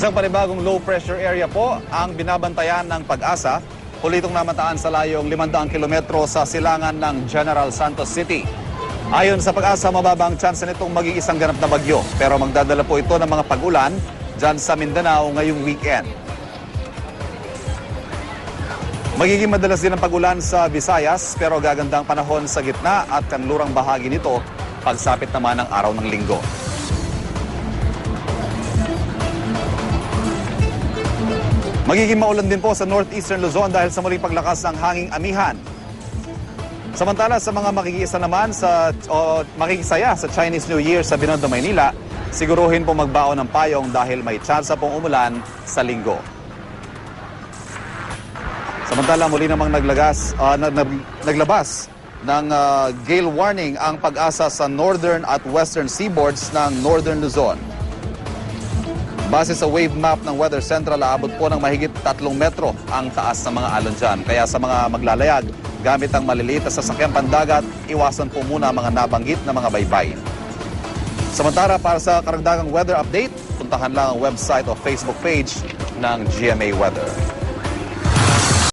Isang panibagong low pressure area po ang binabantayan ng Pag-asa. Pulitong namataan sa layong 500 kilometro sa silangan ng General Santos City. Ayon sa Pag-asa, mababang tsansa nitong maging isang ganap na bagyo. Pero magdadala po ito ng mga pag-ulan dyan sa Mindanao ngayong weekend. Magiging madalas din ang pag-ulan sa Visayas pero gagandang panahon sa gitna at kanlurang bahagi nito pagsapit naman ng araw ng linggo. Magiging maulan din po sa northeastern Luzon dahil sa muling paglakas ng hanging amihan. Samantala sa mga makikisaya sa Chinese New Year sa Binondo, Maynila, siguruhin po magbaon ng payong dahil may tsansa pong umulan sa linggo. Samantala, muli namang naglabas ng gale warning ang Pag-asa sa northern at western seaboards ng northern Luzon. Base sa wave map ng Weather Central, aabot po ng mahigit 3 metro ang taas ng mga alon dyan. Kaya sa mga maglalayag, gamit ang maliliit na sasakyang pandagat, iwasan po muna ang mga nabanggit na mga baybayin. Samantala, para sa karagdagang weather update, puntahan lang ang website o Facebook page ng GMA Weather.